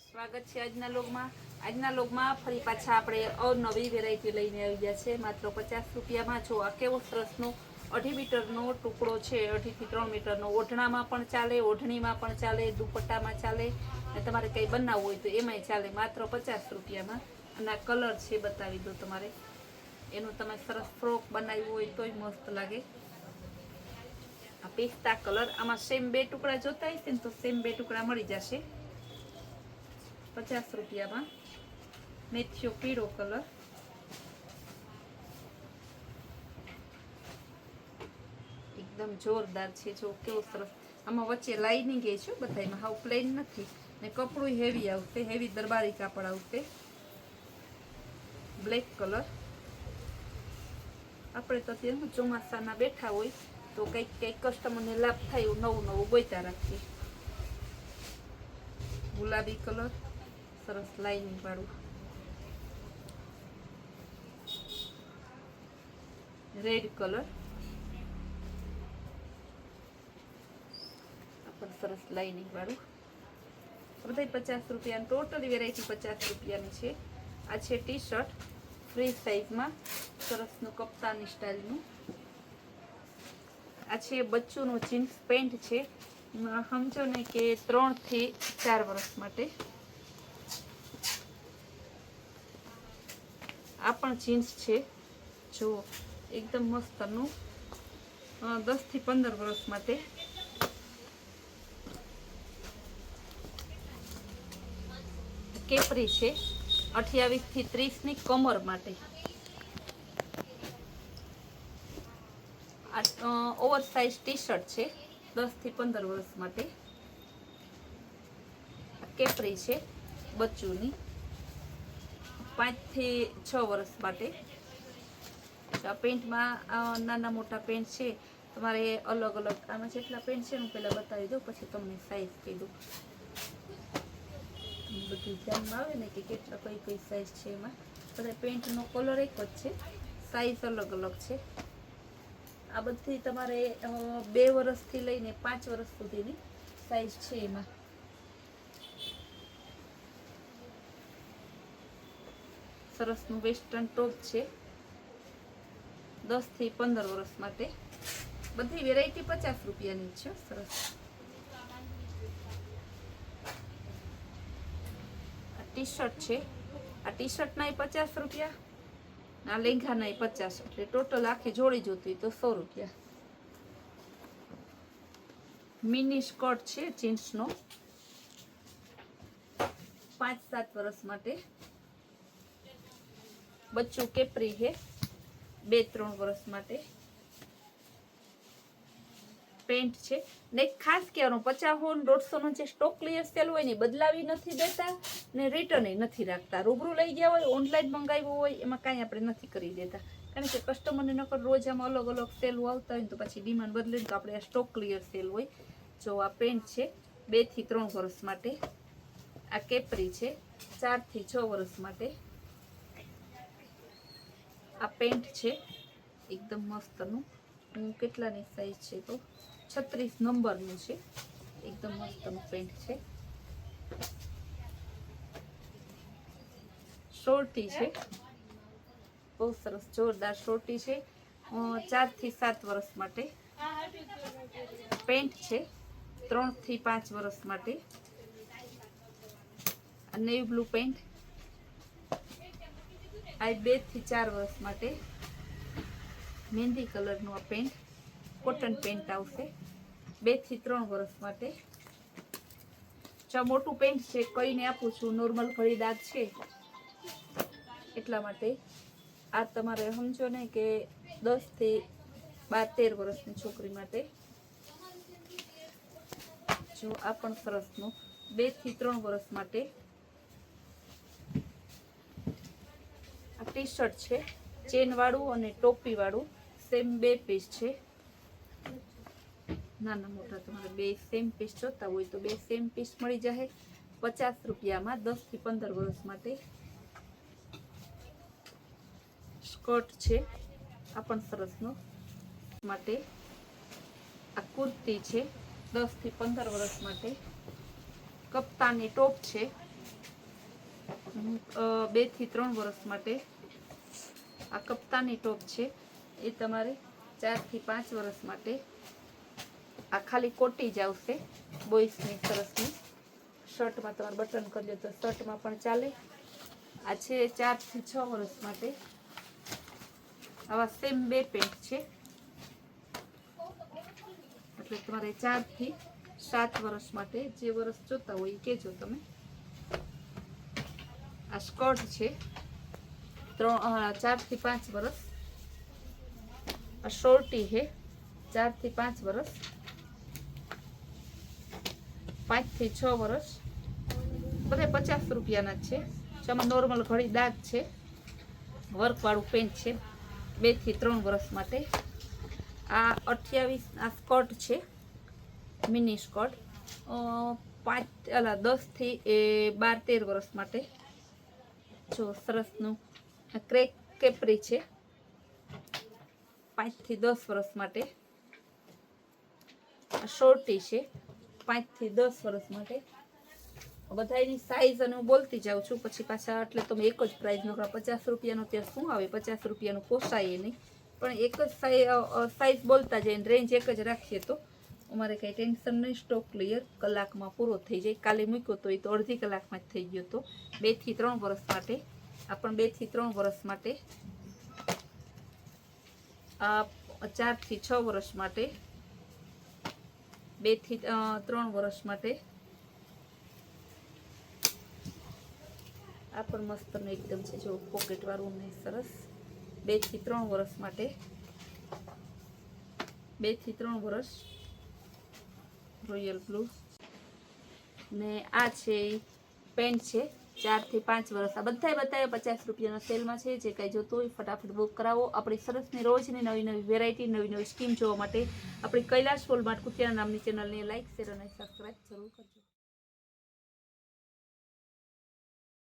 સ્વાગત છે આજના લોગમાં ફરી પાછા આપણે અવનવી વેરાયટી લઈને આવી ગયા છે માત્ર 50 રૂપિયામાં। જો આ કેવો સરસનો 2.5 મીટરનો ટુકડો છે, 2.5 થી 3 મીટરનો। ઓઢણામાં પણ ચાલે, ઓઢણીમાં પણ ચાલે, દુપટ્ટામાં ચાલે, અને તમારે કંઈ બનાવવું હોય તો એમાંય ચાલે, માત્ર 50 રૂપિયામાં। અને આ કલર છે બતાવી દો, તમારે એનું તમે સરસ ફ્રોક બનાવ્યું હોય તોય મસ્ત લાગે। આ પિસ્તા કલર, આમાં સેમ 2 ટુકડા જોતા હશે ને તો સેમ 2 ટુકડા મળી જશે 50 રૂપિયામાં। મેથીયો પીળો કલર, એકદમ જોરદાર છે। જો કેવો સરસ, આમાં વચ્ચે લાઇનિંગ એ છે બધામાં, હાવ પ્લેન નથી ને કપડું હેવી આવશે, હેવી દરબારી કાપડ આવશે। બ્લેક કલર, આપણે તો અત્યારે ચોમાસાના બેઠા હોય તો કંઈક કસ્ટમરને લાભ થાય એવું નવું નવું ગોઈતા રાખીએ। ગુલાબી કલર, સરસ લાઇનિંગ વાળું। રેડ કલર, આ પણ સરસ લાઇનિંગ વાળું। બધા 50 રૂપિયા, ટોટલી વેરાયટી 50 રૂપિયાની છે। આ છે ટી શર્ટ ફ્રી સાઈઝમાં, સરસનું કપ્તાની સ્ટાઇલનું। આ છે બચ્ચુનું જીન્સ પેન્ટ છે, સમજો ને કે 3 થી 4 વર્ષ માટે। આ પણ જીન્સ છે, જો એકદમ મસ્તનું, 10 થી 15 વર્ષ માટે। કેપરી છે 28 થી 30 ની કમર માટે। આ ઓવર સાઇઝ ટી શર્ટ છે 10 થી 15 વર્ષ માટે। કેપરી છે બચ્ચુની 5 થી 6 વર્ષ માટે। આ પેન્ટમાં નાના મોટા પેન્ટ છે, તમારે અલગ અલગ, આમાં જેટલા પેન્ટ છે હું પહેલાં બતાવી દઉં પછી તમને સાઈઝ કહી દઉં, બધું ધ્યાનમાં આવે ને કે કેટલા કઈ સાઈઝ છે। એમાં બધા પેન્ટનો કલર એક જ છે, સાઈઝ અલગ અલગ છે। આ બધી તમારે 2 વર્ષથી લઈને 5 વર્ષ સુધીની સાઈઝ છે એમાં। સરસનું વેસ્ટર્ન ટોપ છે 10 થી 15 વર્ષ માટે। બધી વેરાયટી 50 રૂપિયાની છે। સરસ આ ટી શર્ટ છે, આ ટી શર્ટના 50 રૂપિયા, આ લેંઘાના 50, એટલે ટોટલ આખી જોડી જોતી તો 100 રૂપિયા। મિની સ્કર્ટ છે જીન્સનો 5-7 વર્ષ માટે। બચ્ચું કેપરી છે 2-3 વર્ષ માટે। પેન્ટ છે ને ખાસ કહેવાનું, 50-150 નો જે સ્ટોક ક્લિયર સેલ હોય ને બદલાવી નથી દેતા ને રિટર્ન નથી રાખતા। રૂબરૂ લઈ ગયા હોય, ઓનલાઈન મંગાવ્યું હોય, એમાં કાંઈ આપણે નથી કરી દેતા, કારણ કે કસ્ટમરને નકર રોજ આમાં અલગ અલગ સેલ આવતા હોય ને તો પછી ડિમાન્ડ બદલે તો આપણે આ સ્ટોક ક્લિયર સેલ હોય। જો આ પેન્ટ છે 2 થી 3 વર્ષ માટે। આ કેપરી છે 4 થી 6 વર્ષ માટે। આ પેન્ટ છે એકદમ મસ્તનું, કેટલાની સાઈઝ છે તો 36 નંબરનું છે, એકદમ મસ્તનું પેન્ટ છે। શોર્ટી છે, બહુ સરસ જોરદાર શોર્ટી છે, 4 થી 7 વર્ષ માટે। પેન્ટ છે 3 થી 5 વર્ષ માટે। આ નેવી બ્લુ પેન્ટ, આ 2 થી 4 વર્ષ માટે। મહેંદી કલરનું આ પેન્ટ, કોટન પેન્ટ આવશે 2 થી 3 વર્ષ માટે। મોટું પેન્ટ છે, કહીને આપું છું, નોર્મલ ઘડી દાગ છે એટલા માટે। આ તમારે સમજો ને કે 10 થી 12-13 વર્ષની છોકરી માટે। જો આ પણ સરસનું 2 થી 3 વર્ષ માટે। આ ટી શર્ટ છે ચેન વાળું અને ટોપી વાળું, સેમ 2 પીસ છે। નાના મોટા તમારે 2 સેમ પીસ જોતા હોય તો 2 સેમ પીસ મળી જશે 50 રૂપિયામાં, 10 થી 15 વર્ષ માટે। સ્કર્ટ છે આ પણ સરસનો માટે। આ કુર્તી છે 10 થી 15 વર્ષ માટે। કપ્તાની ટોપ છે 2 થી 3 વર્ષ માટે આ કપ્તાની ટોપ છે એ તમારે 4 થી 5 વર્ષ માટે. આ ખાલી કોટી જ આવશે બોಯ್સની સરસની. શર્ટમાં તમારે બટન કરી લો તો શર્ટમાં પણ ચાલે. આ છે 4 થી 6 વર્ષ માટે. આવા સેમ 2 પેન્ટ છે એટલે તમારે 4 થી 7 વર્ષ માટે જે વર્ષ જોતા હોય એ કહેજો તમે. આ સ્કર્ટ છે 4 થી 5 વર્ષ. આ શોર્ટી છે 4 થી 5 વર્ષ. 5 થી 6 વર્ષ. બધા 50 રૂપિયાના જ છે. આમાં નોર્મલ ઘડી દાગ છે. વર્કવાળું પેન્ટ છે 2 થી 3 વર્ષ માટે. આ 28 આ સ્કર્ટ છે મિની સ્કર્ટ 10 થી 12-13 વર્ષ માટે. જો સરસનું ક્રેક કેપરી છે 5 થી 10 વર્ષ માટે. આ શોર્ટી છે 5 થી 10 વર્ષ માટે. બધાની સાઈઝ અને હું બોલતી જાઉં છું પછી પાછા એટલે તમે એક જ પ્રાઇસ નો 50 રૂપિયાનો ત્યાં શું આવે 50 રૂપિયાનું પોસાય નહીં. પણ એક જ સાઈઝ બોલતા જાય રેન્જ એક જ રાખીએ તો અમારે કંઈ ટેન્શન નહીં. સ્ટોક ક્લિયર કલાકમાં પૂરો થઈ જાય. કાલે મૂક્યો તો એ તો અડધી કલાકમાં જ થઈ ગયો તો. 2 થી 3 વર્ષ માટે. આ પણ 2 થી 3 વર્ષ માટે. આ 4 થી 6 વર્ષ માટે. 2 થી 3 વર્ષ માટે. આ પણ મસ્ત એકદમ છે જો પોકેટ વાળું ને સરસ. 2 થી 3 વર્ષ માટે. 2 થી 3 વર્ષ રોયલ બ્લુ. ને આ છે પેન્ટ છે 4 થી 5 વર્ષ. આ બધાય 50 રૂપિયાના સેલમાં છે. જે કાંઈ જોતું હોય ફટાફટ બુક કરાવો. આપણી સરસની રોજની નવી નવી વેરાયટી નવી નવી સ્કીમ જોવા માટે આપણી કૈલાશ વોલમાર્ટ કુતિયાણા નામની ચેનલને લાઇક શેર અને સબસ્ક્રાઈબ જરૂર કરજો.